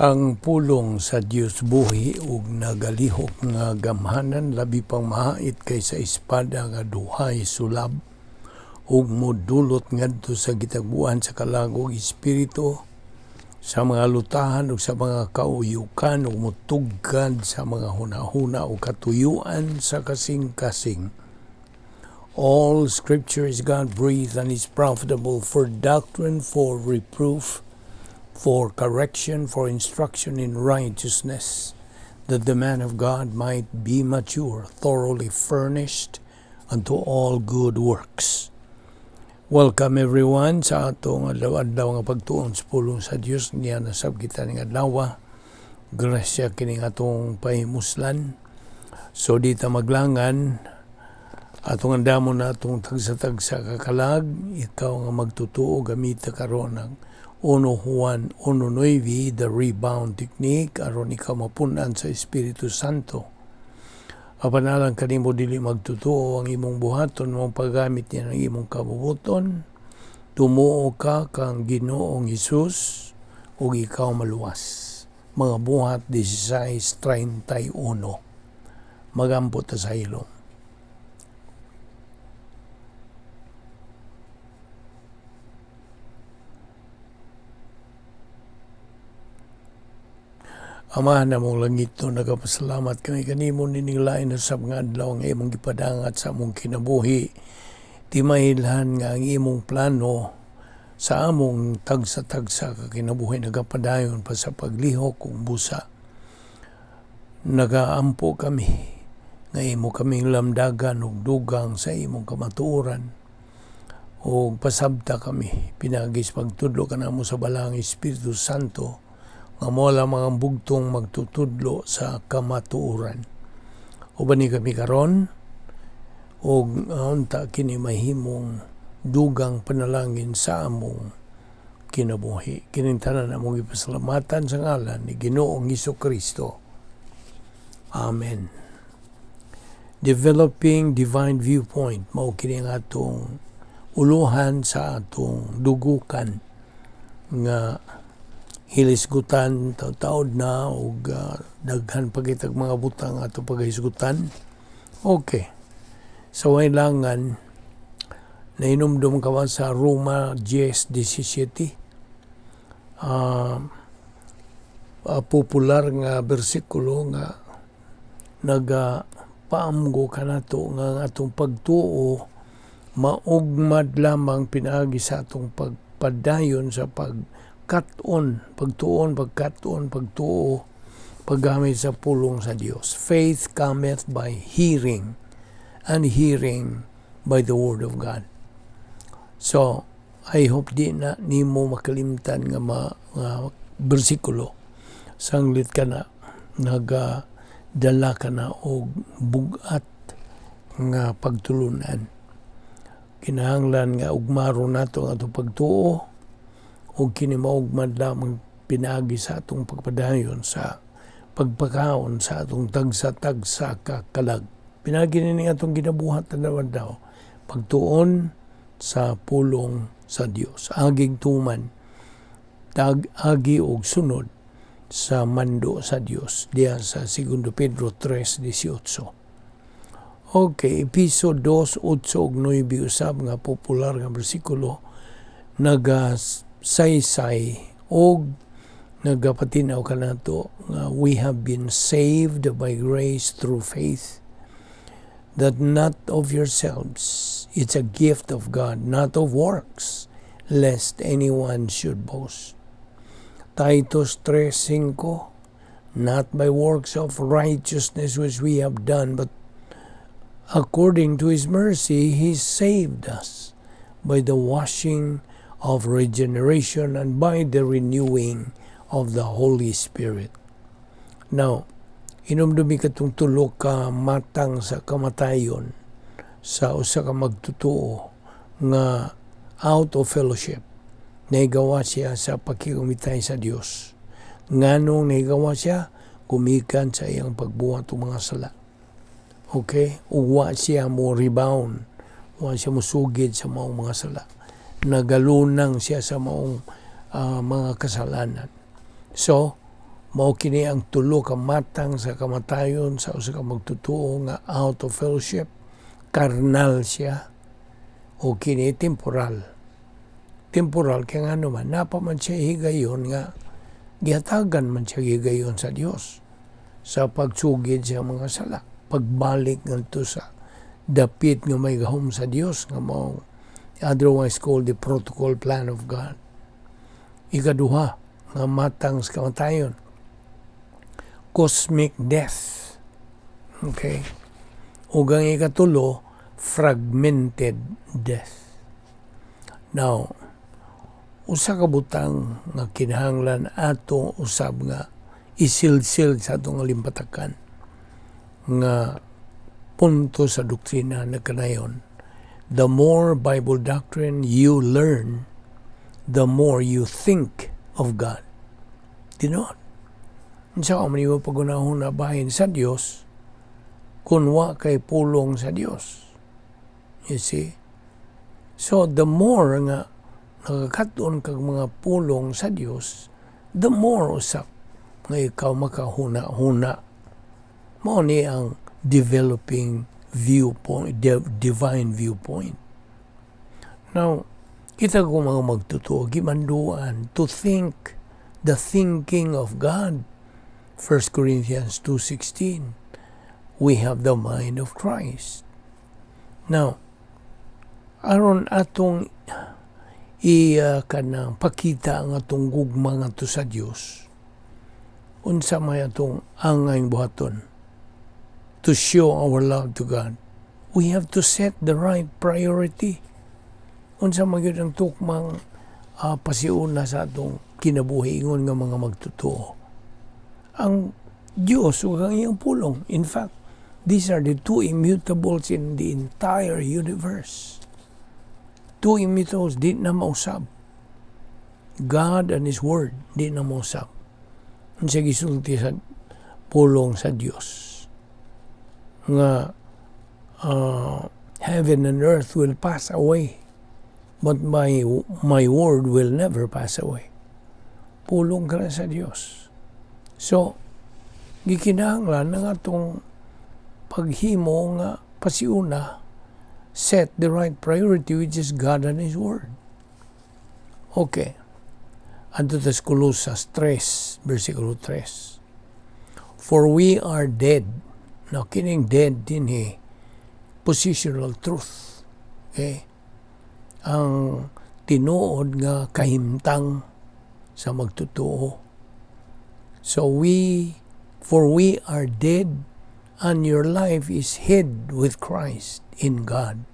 Ang pulong sa Dios buhi ug nagalihok nga gamhanan labi pang mahait kaysa espada nga duhay sulab ug modulot ngadto sa gitagbuan sa kalagog espiritu sa mga lutahan ug sa mga kauyukan ug motugkad sa mga hunahuna ug katuyuan sa kasing-kasing. All Scripture is God-breathed and is profitable for doctrine, for reproof, for correction, for instruction in righteousness, that the man of God might be mature, thoroughly furnished unto all good works. Welcome everyone sa atong adlaw-adlaw nga pagtuon sa pulong sa Dios niya nasab kita ning adlaw. Grasya kini atong pahimuslan. So dita maglangan atong andamon na atong tagsa-tagsa kakalag, ikaw nga magtutuo gamita karon ng 1 Juan 1:9, the rebound technique, aron ikaw mapunan sa Espiritu Santo. Apanalang kanimo dili magtutuo ang imong buhaton mong paggamit niya ng imong kabubuton, tumuo ka kang Ginoong Hesus ug ikaw maluwas. Mga buhat 16:31. Magampot ta sa ilong. Ama na mong langit no, nagapasalamat kami kanimo nining lain na sa mga adlaw nga imong gipadangat sa among kinabuhi. Timailhan nga ang imong plano sa among tagsa-tagsa ka kinabuhi nagapadayon pa sa paglihok ug busa. Nagaampo kami nga imo kaming lamdagan ug dugang sa imong kamatuoran. Ug pasabta kami pinagis pagtudlo kanamo sa balang Espiritu Santo nga mola mga bugtong magtutudlo sa kamatuoran. Uban ni kami karon og unta kini mahimong dugang panalangin sa among kinabuhi. Kining tanan among ipasalamatan sa ngalan ni Ginoong Hesukristo. Amen. Developing divine viewpoint mao kini nga atong uluhan sa atong dugukan nga hilisgutan taud na ug daghan pa kitag mga butang ato paghisgutan. Okay. So kailangan nainumdum ka ba sa Roma 10:17? Popular nga bersikulo nga nagapaamgo kanato nga atong pagtuo maugmad lamang pinaagi sa atong pagpadayon sa pagtuo, paggamit sa pulong sa Dios. Faith cometh by hearing, and hearing by the word of God. So, I hope di na nimo makalimtan nga bersikulo. Sanglit ka na, nagadala ka na og bugat nga pagtulunan. Kinahanglan nga ugmaro nato ang atong pagtuo o kini maugmad lamang pinaagi sa atong pagpadayon sa pagpakaon sa atong tagsa-tagsa kakalag. Pinagi ni atong ginabuhat na daw pagtuon sa pulong sa Dios. Aging tuman, agi og sunod sa mando sa Dios. Diya sa 2 Pedro 3:18. Okay, episode 2, 8 ug 9 usab nga popular nga bersikulo saysay og nagapatinaw kanato nga we have been saved by grace through faith, that not of yourselves, it's a gift of God, not of works, lest anyone should boast. Titus 3:5, not by works of righteousness which we have done, but according to His mercy He saved us by the washing of regeneration and by the renewing of the Holy Spirit. Now, inumdumi katong tulo ka matang sa kamatayon sa usa ka magtutuo nga out of fellowship. Naigawa siya sa pakigumitay sa Dios. Nganong naigawa siya? Kumikan sa iyang pagbuhat ng mga sala. Okay? Uwa siya mo rebound. Uwa siya mo sugid sa mga sala. Nagalunang siya sa mga kasalanan. So, Mao kini ang tulo ka matang sa kamatayon sa usa ka magtutuo nga out of fellowship, karnal siya, o kini temporal. Temporal kaya nga naman, napaman siya higayon nga gihatagan man siya higayon sa Dios sa pagsugid sa mga sala, pagbalik ngadto sa dapit nga may gahom sa Dios nga mao otherwise called the protocol plan of God. Ikaduha nga matang sa kamatayon, cosmic death. Okay? Ug ang ikatulo, fragmented death. Now, usa ka butang nga kinahanglan ato usab nga isilsil sa atong limpatakan nga punto sa doktrina na kanayon. The more Bible doctrine you learn, the more you think of God. Tinuod. Unsa man mo pagunahon na bahin sa Dios kun wa kay pulong sa Dios. You see? So the more nga nakakatuon kag mga pulong sa Dios, the more usap nga ikaw makahuna-huna. Mao ni ang developing viewpoint, divine viewpoint. Now, kita ko mga magtutuo, gimanduan to think the thinking of God. 1 Corinthians 2:16, we have the mind of Christ. Now, aron atong kanang pakita ang atong gugma ngadto sa Dios, unsa may atong angay buhaton to show our love to God, we have to set the right priority. Unsa man gyud ang tukmang pasiuna sa atong kinabuhi ingon nga mga magtutuo, ang Diyos ug ang iyang pulong. In fact, these are the two immutables in the entire universe. Two immutables, di na mausab. God and His Word, di na mausab. Unsa gisulti sa pulong sa Dios nga heaven and earth will pass away, but my word will never pass away. Pulong ka na sa Dios. So, gikinahanglan ng atong paghimo nga pasiuna, set the right priority, which is God and His Word. Okay. Adto tas Colosas 3, versikulo 3. For we are dead. Now, kining dead din positional truth. Okay? Ang tinuod nga kahimtang sa magtutuo. So for we are dead, and your life is hid with Christ in God.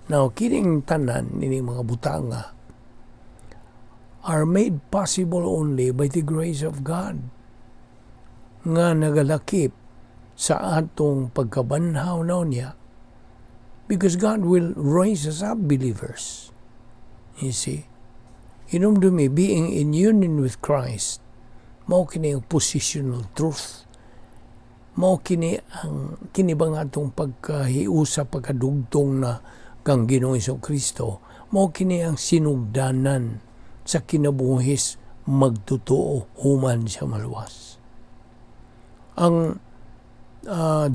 Now, kining tanan, ini mga butanga, are made possible only by the grace of God, nga nagalakip sa atong pagkabanhaw na niya, because God will raise us up believers. You see? Inumdumi, being in union with Christ, mao kini ang positional truth. Mao kini ang kinibang atong pagkahiusa, pagkadugtong na kang Ginoong Kristo. Mao kini ang sinugdanan sa kinabuhis magtutuo human siya maluwas. Ang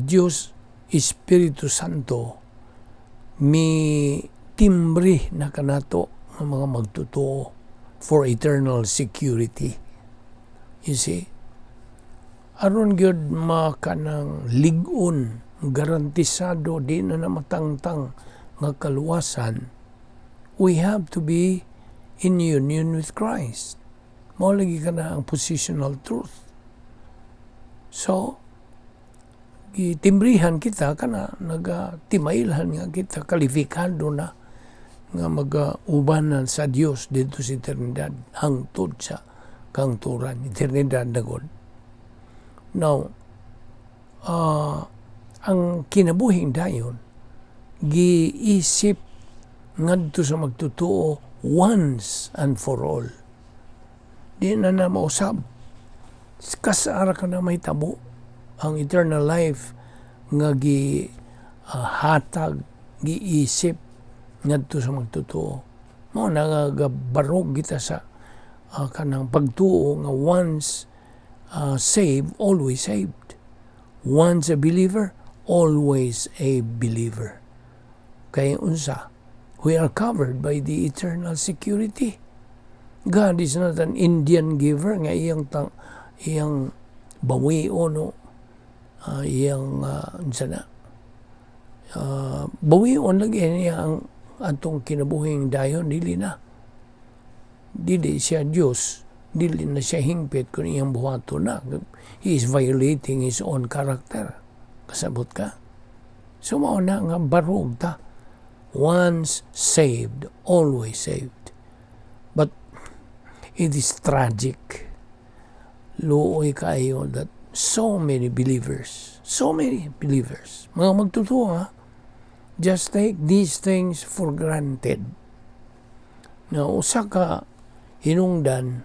Diyos Espiritu Santo mi timbre na kanato ng mga magtutuo for eternal security. You see? Aron gyud makanang ligon, garantisado, di na namatangtang nga kaluwasan, we have to be in union with Christ. Mao lagi ka na ang positional truth. So, gitimbrihan kita kana nagatimailhan nga kita kalifikado na nga mag-ubanan sa Dios dito sa eternidad hangtod sa kangturan, eternidad na God. Now, ang kinabuhing dayon, giisip ngadto sa magtutuo once and for all. Di na na mausab. Kasara ka na may tabo ang eternal life nga hatag, giisip ngadto sa magtutuo. Mao nagabarog kita sa kanang pagtuo nga once saved, always saved. Once a believer, always a believer. Kaya unsa, we are covered by the eternal security. God is not an Indian giver nga iyang bawi o no, iyang bawi o lagi niya ang atong kinabuhing dayon, dili na. Dili siya Diyos, dili na siya hingpit kung iyang buhato na. He is violating his own character. Kasabot ka? So mao na nga barog ta. Once saved, always saved. But it is tragic. Luoy kayo that so many believers, mga magtutuwa, just take these things for granted. Na usa ka hinungdan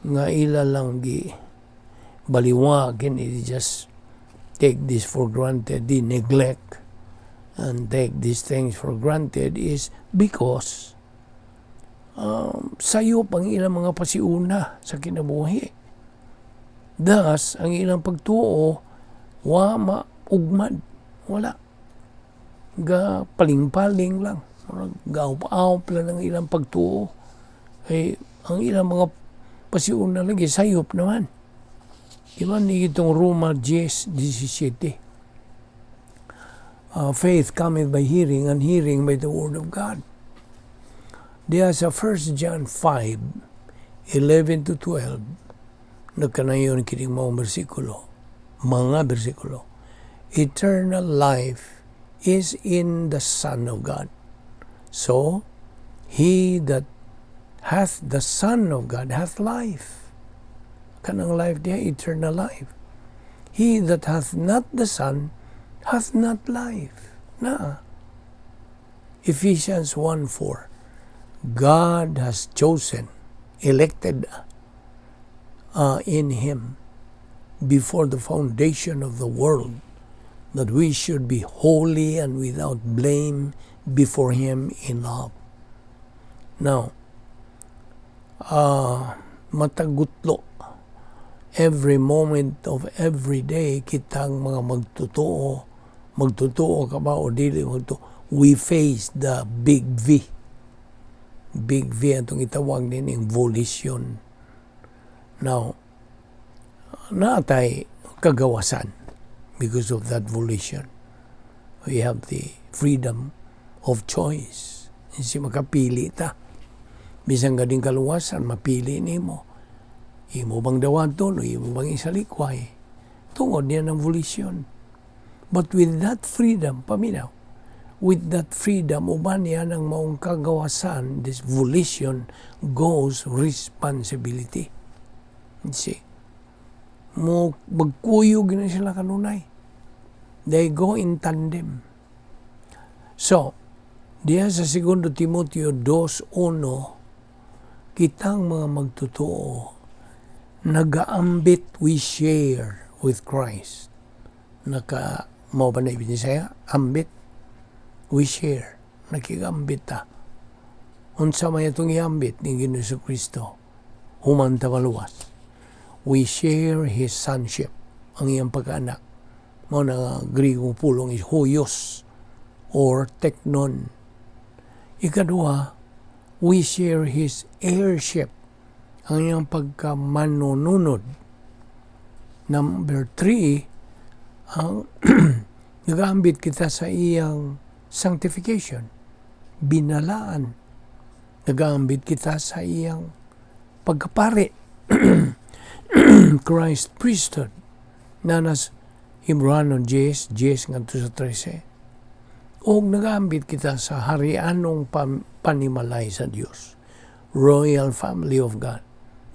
nga ila lang gi baliwagin, it just take this for granted, di neglect and take these things for granted is because sayo pang ilang mga pasiuna sa kinabuhi. Thus, ang ilang pagtuo, wa maugmad. Wala. Ga paling-paling lang. Gaop-aop lang ang ilang pagtuo. Eh, ang ilang mga pasiuna lagi, sayop naman. Diba ni itong Roma 10:17. Faith cometh by hearing, and hearing by the word of God. Diya sa 1 John 5:11-12, nagkanayon kining mga bersikulo. Eternal life is in the Son of God. So, he that hath the Son of God hath life. Kanang life diya, eternal life. He that hath not the Son hath not life. Na. Ephesians 1:4. God has chosen, elected in Him before the foundation of the world, that we should be holy and without blame before Him in love. Now, matagutlo, every moment of every day, kitang mga magtutuo ka ba o dili magtutuo, we face the big V. Big V, itong itawag din yung volition. Now, naatay kagawasan because of that volition. We have the freedom of choice. Kasi makapili ta. Bisang gading kaluwasan, mapili nimo. Imo bang dawaton o imo bang isalikway. Tungod niya ng volition. But with that freedom, paminaw, with that freedom, uban niya ng maong kagawasan, this volition goes responsibility. See, magkuyog na sila kanunay. They go in tandem. So, diya sa 2 Timoteo 2:1, kitang mga magtutuo, nagaambit we share with Christ. Mau ba na ibig saya? Ambit. We share. Nakigambit ta. Unsa may itong iambit ni Ginoong Kristo. Humanta maluwas. We share His sonship. Ang iyang pagkaanak. Mao na Griegong pulong is huios or teknon. Ikaduha, we share His heirship. Ang iyang pagkamanununod. Number 3, ang nagambit kita sa iyang sanctification, binalaan. Nagambit kita sa iyang pagkapari. Christ priesthood. Nanas Hebrano 10 ngadto sa 13. O nagambit kita sa harianong panimalay sa Dios. Royal family of God.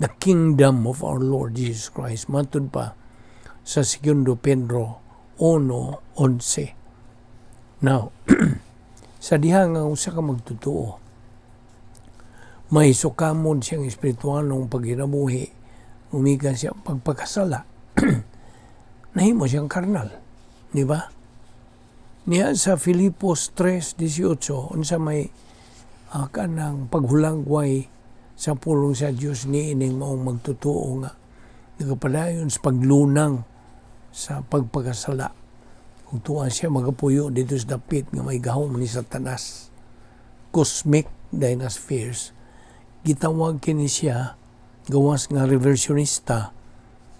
The kingdom of our Lord Jesus Christ. Matud pa sa 2 Pedro 1:11. Now, sa diha nga usa ka magtutuo, may sukamon siyang espiritualong paghinabuhi, umikan siya pagpakasala, nahimo siyang karnal, di ba? Niya sa Filipos 3:18, unsa may kanang paghulagway sa pulong sa Dios ni ining maong magtutuo nga nagapadayon sa paglunang sa pagpakasala. Kung tuwa siya magapuyo dito sa dapit nga may gahom ni Satanas. Cosmic dinospheres. Gitawag kini siya gawas nga reversionista.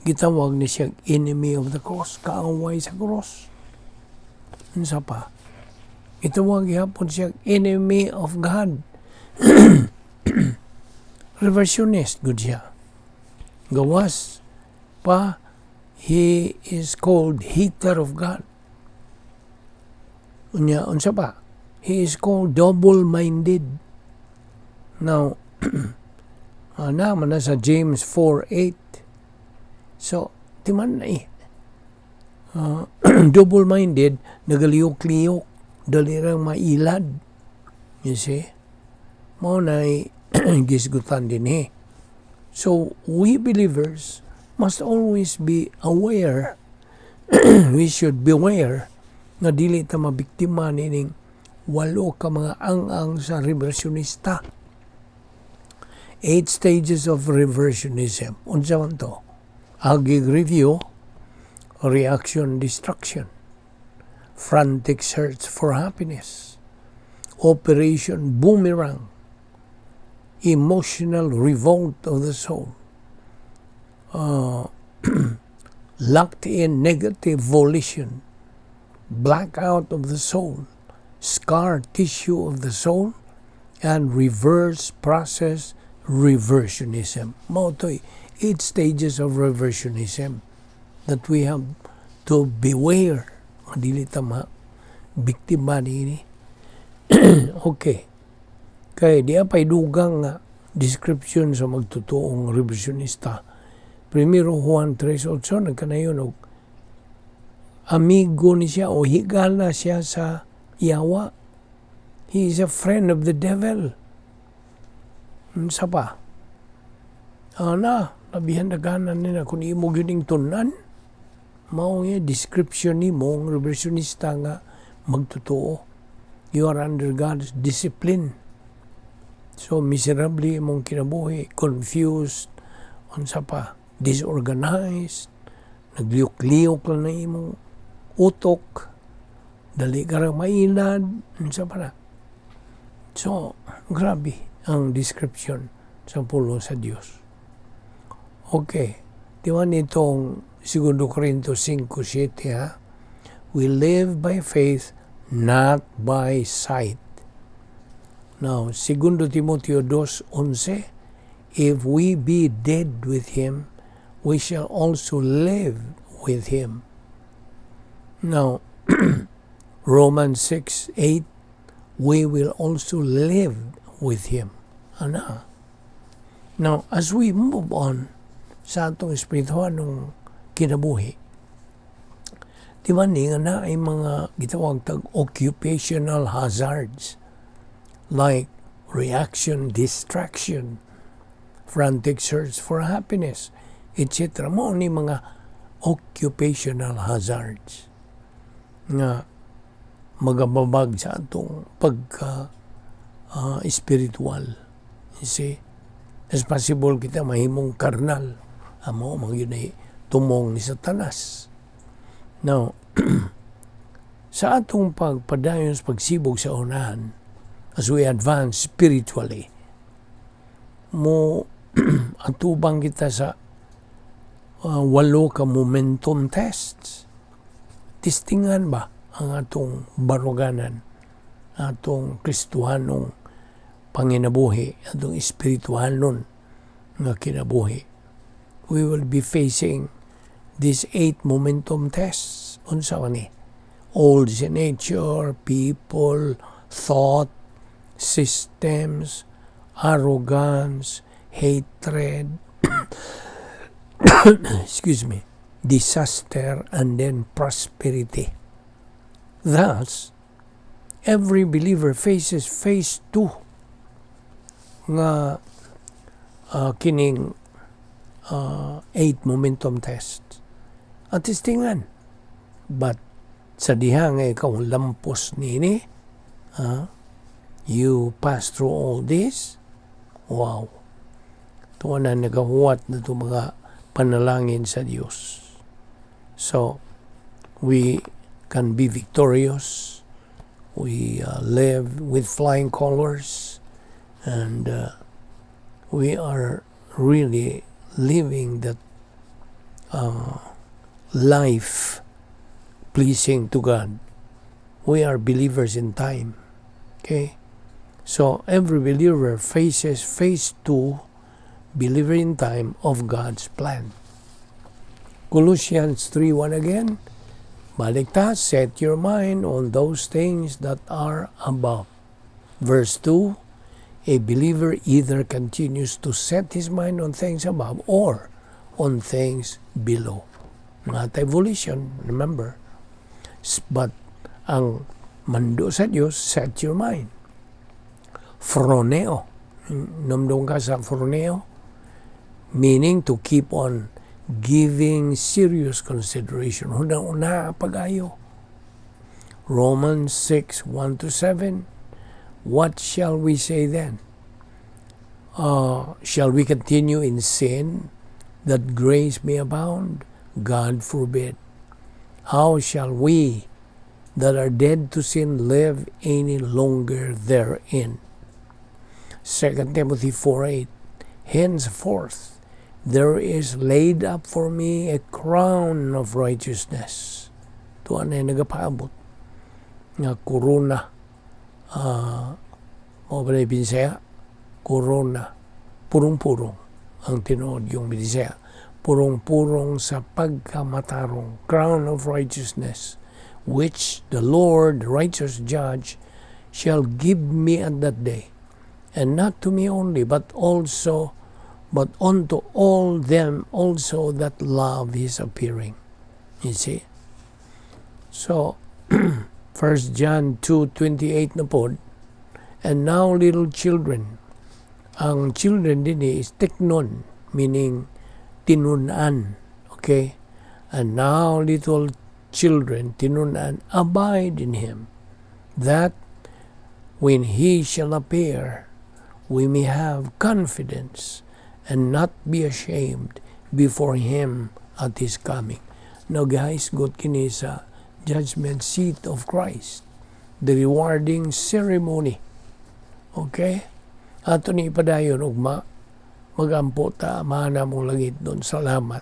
Gitawag ni siya enemy of the cross, kaaway sa cross. Unsa pa? Gitawag gyapon siya enemy of God. Reversionist gud siya. Gawas pa, he is called hater of God. Unya, unsa pa? He is called double-minded. Now, naman na sa James 4:8. So, di man na double-minded, nagaliyok-liyok, dalirang mailad. You see? Mao na gisgutan din So, we believers must always be aware. We should beware na dili ta mabiktima nining walo ka mga ang-ang sa reversionista. 8 stages of reversionism. Unsa man to? Agig review, reaction destruction, frantic search for happiness, operation boomerang, emotional revolt of the soul, locked in negative volition, blackout of the soul, scar tissue of the soul, and reverse process reversionism. Mao to'y 8 stages of reversionism that we have to beware. Dili tama biktima ni. Okay. Kaya di apay dugang nga description sa magtutuong reversionista. Primero Juan 3:8 nagkanayon og amigo ni siya o higala siya sa yawa. He is a friend of the devil. Unsa pa? Labihan daganan nila kung imo gyuding tunan. Mao nga description ni mong reversionista nga magtutuo. You are under God's discipline. So miserably mong kinabuhi, confused, unsa pa, disorganized, nagliyok-liyok lang na imong utok, dali ka rin mailad, unsa pa na. So, grabe ang description sa pulo sa Diyos. Okay, diwan itong 2 Corinto 5:7 ha. We live by faith, not by sight. Now, 2 Timoteo 2:11, if we be dead with Him, we shall also live with Him. Now, Romans 6:8, we will also live with Him. Ana. Now, as we move on sa atong espiritual ng kinabuhi, di ba nga na ay mga gitawag tag occupational hazards like reaction, distraction, frantic search for happiness, etc. Mo ni mga occupational hazards nga magababag sa atong pagka spiritual. You see? As possible kita mahimong karnal. Amo, magyunay tumong ni Satanas. Now, sa atong pagpadayon sa pagsibog sa unahan, as we advance spiritually, mo atubang kita sa 8 ka momentum tests. Testingan ba ang atong baruganan, atong Kristuhanong panginabuhi, atong espirituhanon nga kinabuhi. We will be facing these 8 momentum tests. Unsa man ni? Old nature, people, thought, systems, arrogance, hatred, excuse me, disaster, and then prosperity. Thus, every believer faces phase 2 nga kining 8 momentum tests. At testingan. But sa diha nga ikaw lampos nini, you pass through all this, wow. Tuwa na nagahuwat na ito mga panalangin sa Diyos. So, we can be victorious. We live with flying colors, and we are really living that life pleasing to God. We are believers in time. Okay? So, every believer faces phase 2, believer in time of God's plan. Colossians 3:1 again, baliktad, set your mind on those things that are above. Verse 2, a believer either continues to set his mind on things above or on things below. Not evolution, remember. But ang mando sa Diyos, set your mind. Phroneo. Namdong ka sa phroneo? Meaning to keep on giving serious consideration. Una pag-ayo. Romans 6:1-7. What shall we say then? Shall we continue in sin that grace may abound? God forbid. How shall we that are dead to sin live any longer therein? 2 Timothy 4:8. Henceforth there is laid up for me a crown of righteousness. Ito ay nagapaabot nga korona. Mabalay Binisaya, korona. Purong-purong ang tinood yung Binisaya. Purong-purong sa pagkamatarong. Crown of righteousness, which the Lord, the righteous judge, shall give me at that day. And not to me only, but unto all them also that love his appearing. You see? So, 1 John 2:28 na po, and now little children. Ang children din is teknon, meaning tinunan. Okay? And now little children, tinunan, abide in him, that when he shall appear, we may have confidence and not be ashamed before him at his coming. Now guys, good kini sa judgment seat of Christ, the rewarding ceremony. Okay? Ato ni ipadayon ugma, magampo ta, mahana mong langit doon. Salamat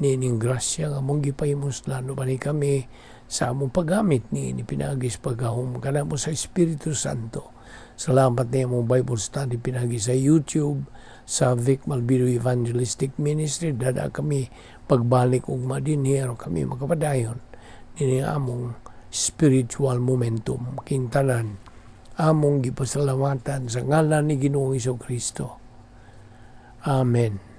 nining grasya nga mong gipahimuslan no ba ni kami sa among paggamit ni pinagis pagahom kana mo sa Espiritu Santo. Salamat na mong Bible study pinagi sa YouTube, sa Balbido Evangelistic Ministry. Dada kami pagbalik ugma din here kami makapadayon nini among spiritual momentum kintanan among gipasalamatan sa ngalan ni Ginoong Hesus Kristo. Amen.